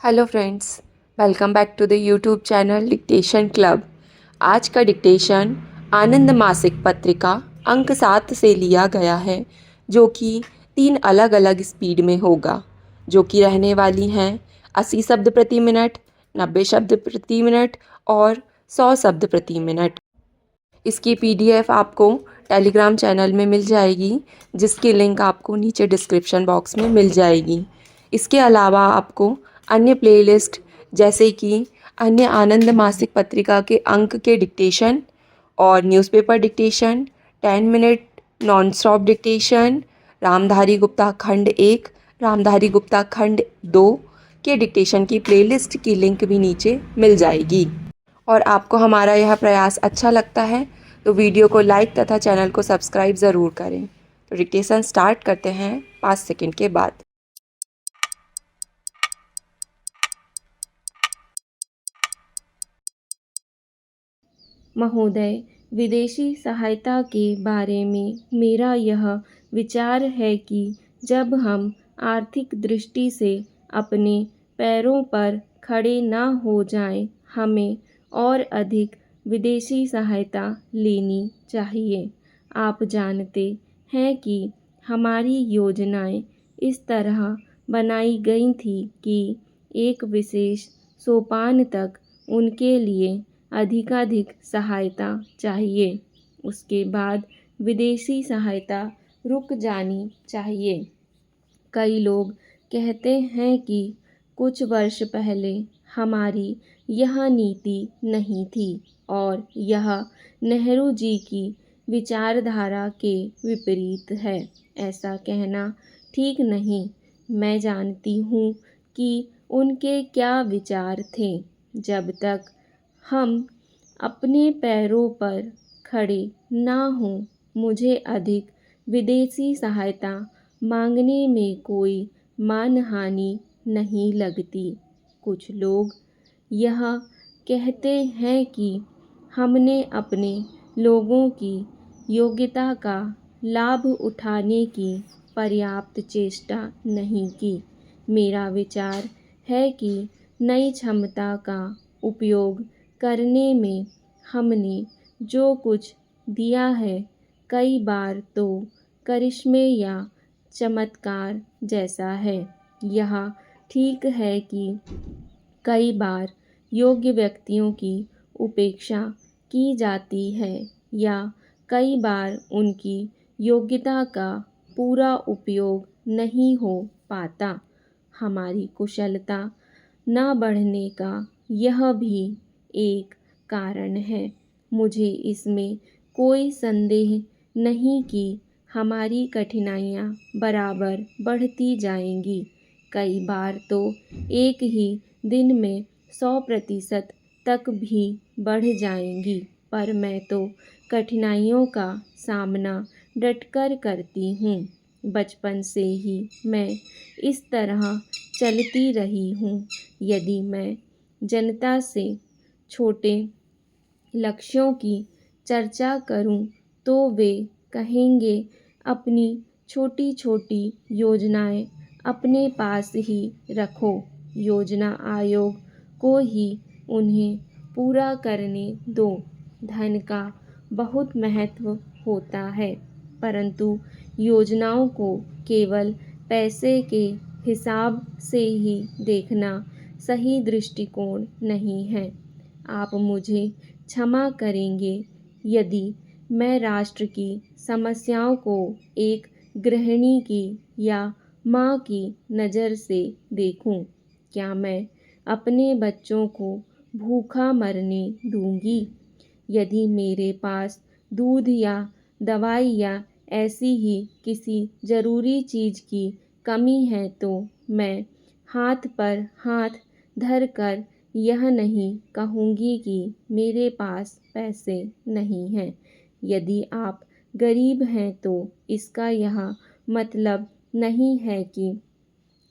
Hello friends, welcome back to the YouTube channel dictation club. आज का dictation आनंद मासिक पत्रिका अंक 7 से लिया गया है, जो कि 3 अलग अलग स्पीड में होगा, जो कि रहने वाली हैं 80 शब्द प्रति मिनट, 90 शब्द प्रति मिनट और 100 शब्द प्रति मिनट। इसकी पीडीएफ आपको टेलीग्राम चैनल में मिल जाएगी, जिसकी लिंक आपको नीचे डिस्क्रिप्शन बॉक्स में मिल जाएगी। इसके अलावा आपको अन्य प्लेलिस्ट जैसे कि अन्य आनंद मासिक पत्रिका के अंक के डिक्टेशन और newspaper dictation, 10 minute non stop dictation, Ramdhari Gupta खंड 1, रामधारी गुप्ता खंड 2 के डिक्टेशन की प्लेलिस्ट की लिंक भी नीचे मिल जाएगी। और आपको हमारा यह प्रयास अच्छा लगता है तो वीडियो को लाइक तथा चैनल को सब्सक्राइब ज़रूर करें। तो डिक्टेशन स्टार्ट करते हैं 5 सेकंड के बाद। महोदय, विदेशी सहायता के बारे में मेरा यह विचार है कि जब हम आर्थिक दृष्टि से अपने पैरों पर खड़े न हो जाएं, हमें और अधिक विदेशी सहायता लेनी चाहिए। आप जानते हैं कि हमारी योजनाएं इस तरह बनाई गई थी कि एक विशेष सोपान तक उनके लिए अधिकाधिक सहायता चाहिए। उसके बाद विदेशी सहायता रुक जानी चाहिए। कई लोग कहते हैं कि कुछ वर्ष पहले हमारी यह नीति नहीं थी और यह नेहरू जी की विचारधारा के विपरीत है। ऐसा कहना ठीक नहीं। मैं जानती हूँ कि उनके क्या विचार थे। जब तक हम अपने पैरों पर खड़े ना हों, मुझे अधिक विदेशी सहायता मांगने में कोई मानहानि नहीं लगती। कुछ लोग यह कहते हैं कि हमने अपने लोगों की योग्यता का लाभ उठाने की पर्याप्त चेष्टा नहीं की। मेरा विचार है कि नई क्षमता का उपयोग करने में हमने जो कुछ दिया है, कई बार तो करिश्मे या चमत्कार जैसा है। यह ठीक है कि कई बार योग्य व्यक्तियों की उपेक्षा की जाती है या कई बार उनकी योग्यता का पूरा उपयोग नहीं हो पाता। हमारी कुशलता न बढ़ने का यह भी एक कारण है। मुझे इसमें कोई संदेह नहीं कि हमारी कठिनाइयाँ बराबर बढ़ती जाएंगी। कई बार तो एक ही दिन में 100% तक भी बढ़ जाएंगी, पर मैं तो कठिनाइयों का सामना डटकर करती हूँ। बचपन से ही मैं इस तरह चलती रही हूँ। यदि मैं जनता से छोटे लक्ष्यों की चर्चा करूं, तो वे कहेंगे अपनी छोटी छोटी योजनाएं अपने पास ही रखो। योजना आयोग को ही उन्हें पूरा करने दो। धन का बहुत महत्व होता है, परंतु योजनाओं को केवल पैसे के हिसाब से ही देखना सही दृष्टिकोण नहीं है। आप मुझे क्षमा करेंगे यदि मैं राष्ट्र की समस्याओं को एक गृहिणी की या माँ की नज़र से देखूं। क्या मैं अपने बच्चों को भूखा मरने दूंगी? यदि मेरे पास दूध या दवाई या ऐसी ही किसी ज़रूरी चीज़ की कमी है, तो मैं हाथ पर हाथ धर कर यह नहीं कहूँगी कि मेरे पास पैसे नहीं हैं। यदि आप गरीब हैं तो इसका यह मतलब नहीं है कि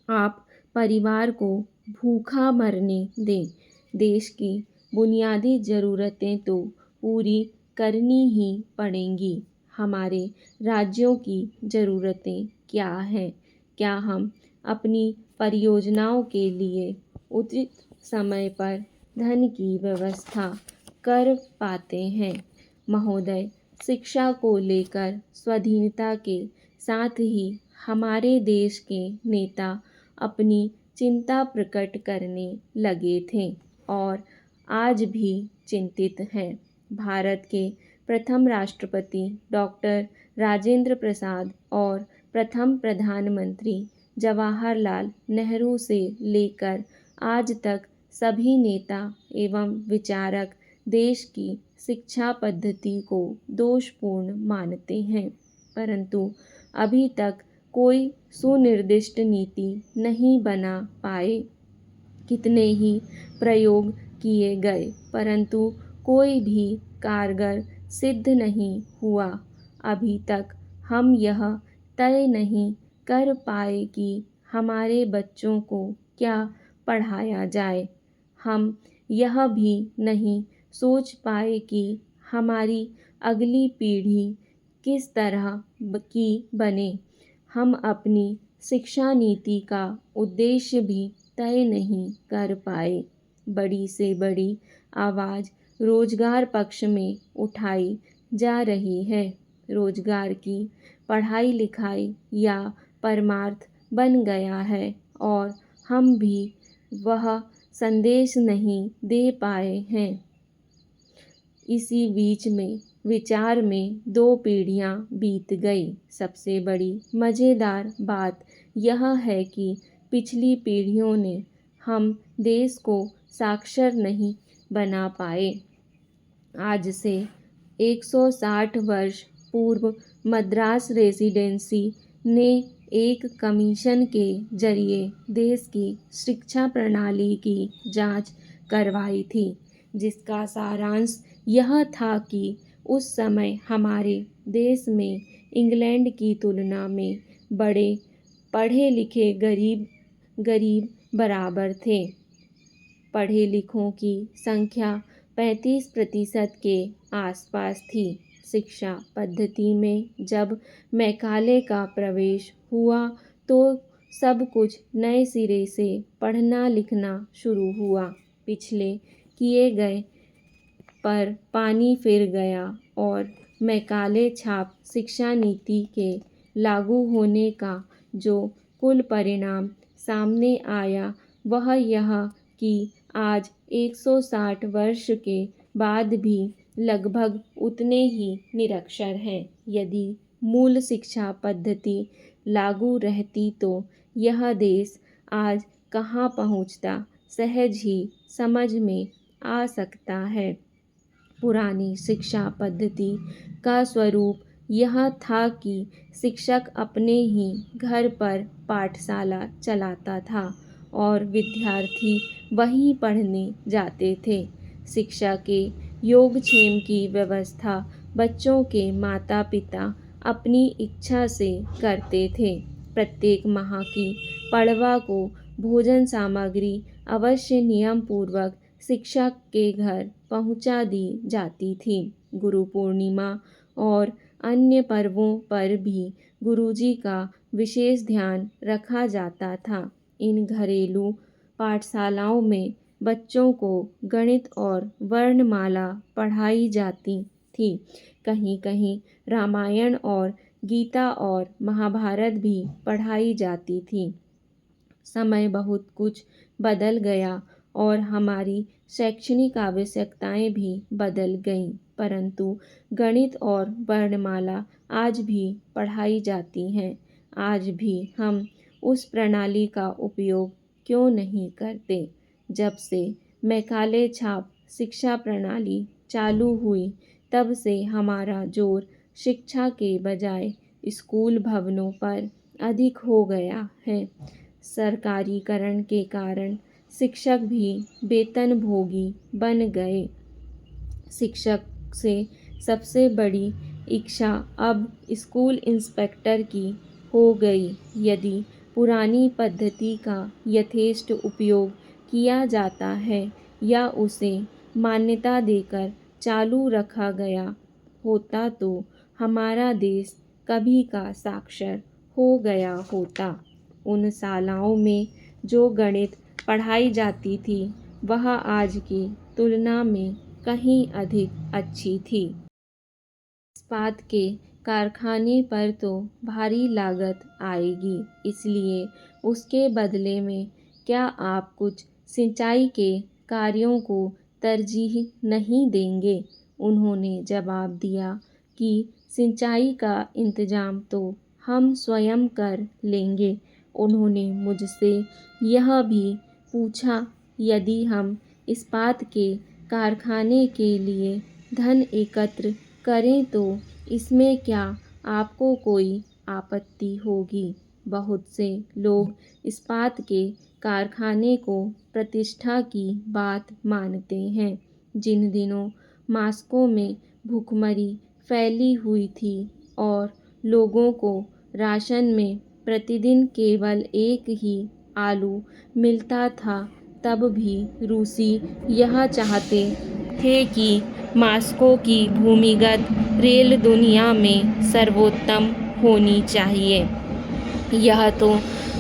आप परिवार को भूखा मरने दें। देश की बुनियादी ज़रूरतें तो पूरी करनी ही पड़ेंगी। हमारे राज्यों की ज़रूरतें क्या हैं? क्या हम अपनी परियोजनाओं के लिए उचित समय पर धन की व्यवस्था कर पाते हैं। महोदय, शिक्षा को लेकर स्वाधीनता के साथ ही हमारे देश के नेता अपनी चिंता प्रकट करने लगे थे और आज भी चिंतित हैं। भारत के प्रथम राष्ट्रपति डॉक्टर राजेंद्र प्रसाद और प्रथम प्रधानमंत्री जवाहरलाल नेहरू से लेकर आज तक सभी नेता एवं विचारक देश की शिक्षा पद्धति को दोषपूर्ण मानते हैं, परंतु अभी तक कोई सुनिर्दिष्ट नीति नहीं बना पाए। कितने ही प्रयोग किए गए, परंतु कोई भी कारगर सिद्ध नहीं हुआ। अभी तक हम यह तय नहीं कर पाए कि हमारे बच्चों को क्या पढ़ाया जाए। हम यह भी नहीं सोच पाए कि हमारी अगली पीढ़ी किस तरह की बने। हम अपनी शिक्षा नीति का उद्देश्य भी तय नहीं कर पाए। बड़ी से बड़ी आवाज़ रोजगार पक्ष में उठाई जा रही है। रोजगार की पढ़ाई लिखाई या परमार्थ बन गया है और हम भी वह संदेश नहीं दे पाए हैं। इसी बीच में विचार में 2 पीढ़ियां बीत गई। सबसे बड़ी मज़ेदार बात यह है कि पिछली पीढ़ियों ने हम देश को साक्षर नहीं बना पाए। आज से 160 वर्ष पूर्व मद्रास रेसिडेंसी ने एक कमीशन के जरिए देश की शिक्षा प्रणाली की जांच करवाई थी, जिसका सारांश यह था कि उस समय हमारे देश में इंग्लैंड की तुलना में बड़े पढ़े लिखे गरीब बराबर थे। पढ़े लिखों की संख्या 35% के आसपास थी। शिक्षा पद्धति में जब मैकाले का प्रवेश हुआ तो सब कुछ नए सिरे से पढ़ना लिखना शुरू हुआ। पिछले किए गए पर पानी फिर गया और मैकाले छाप शिक्षा नीति के लागू होने का जो कुल परिणाम सामने आया वह यह कि आज 160 वर्ष के बाद भी लगभग उतने ही निरक्षर हैं। यदि मूल शिक्षा पद्धति लागू रहती तो यह देश आज कहाँ पहुँचता, सहज ही समझ में आ सकता है। पुरानी शिक्षा पद्धति का स्वरूप यह था कि शिक्षक अपने ही घर पर पाठशाला चलाता था और विद्यार्थी वहीं पढ़ने जाते थे। शिक्षा के योगक्षेम की व्यवस्था बच्चों के माता पिता अपनी इच्छा से करते थे। प्रत्येक माह की पड़वा को भोजन सामग्री अवश्य नियम पूर्वक शिक्षक के घर पहुंचा दी जाती थी। गुरु पूर्णिमा और अन्य पर्वों पर भी गुरुजी का विशेष ध्यान रखा जाता था। इन घरेलू पाठशालाओं में बच्चों को गणित और वर्णमाला पढ़ाई जाती थी। कहीं कहीं रामायण और गीता और महाभारत भी पढ़ाई जाती थी। समय बहुत कुछ बदल गया और हमारी शैक्षणिक आवश्यकताएं भी बदल गईं, परंतु गणित और वर्णमाला आज भी पढ़ाई जाती हैं। आज भी हम उस प्रणाली का उपयोग क्यों नहीं करते? जब से मैकाले छाप शिक्षा प्रणाली चालू हुई तब से हमारा जोर शिक्षा के बजाय स्कूल भवनों पर अधिक हो गया है। सरकारीकरण के कारण शिक्षक भी वेतनभोगी बन गए। शिक्षक से सबसे बड़ी इच्छा अब स्कूल इंस्पेक्टर की हो गई। यदि पुरानी पद्धति का यथेष्ट उपयोग किया जाता है या उसे मान्यता देकर चालू रखा गया होता तो हमारा देश कभी का साक्षर हो गया होता। उन शालाओं में जो गणित पढ़ाई जाती थी वह आज की तुलना में कहीं अधिक अच्छी थी। इस्पात के कारखाने पर तो भारी लागत आएगी, इसलिए उसके बदले में क्या आप कुछ सिंचाई के कार्यों को तरजीह नहीं देंगे? उन्होंने जवाब दिया कि सिंचाई का इंतजाम तो हम स्वयं कर लेंगे। उन्होंने मुझसे यह भी पूछा यदि हम इस्पात के कारखाने के लिए धन एकत्र करें तो इसमें क्या आपको कोई आपत्ति होगी? बहुत से लोग इस्पात के कारखाने को प्रतिष्ठा की बात मानते हैं। जिन दिनों मॉस्को में भूखमरी फैली हुई थी और लोगों को राशन में प्रतिदिन केवल एक ही आलू मिलता था, तब भी रूसी यह चाहते थे कि मॉस्को की भूमिगत रेल दुनिया में सर्वोत्तम होनी चाहिए। यह तो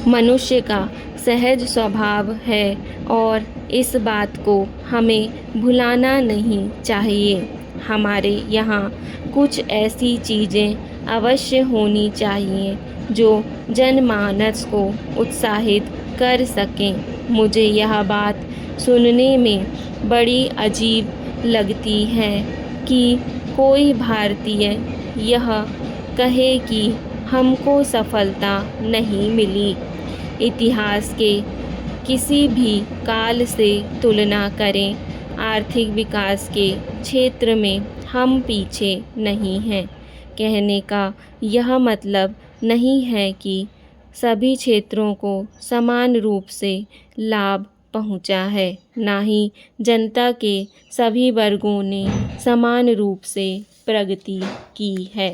मनुष्य का सहज स्वभाव है और इस बात को हमें भुलाना नहीं चाहिए। हमारे यहाँ कुछ ऐसी चीज़ें अवश्य होनी चाहिए जो जनमानस को उत्साहित कर सकें। मुझे यह बात सुनने में बड़ी अजीब लगती है कि कोई भारतीय यह कहे कि हमको सफलता नहीं मिली। इतिहास के किसी भी काल से तुलना करें, आर्थिक विकास के क्षेत्र में हम पीछे नहीं हैं। कहने का यह मतलब नहीं है कि सभी क्षेत्रों को समान रूप से लाभ पहुंचा है, ना ही जनता के सभी वर्गों ने समान रूप से प्रगति की है।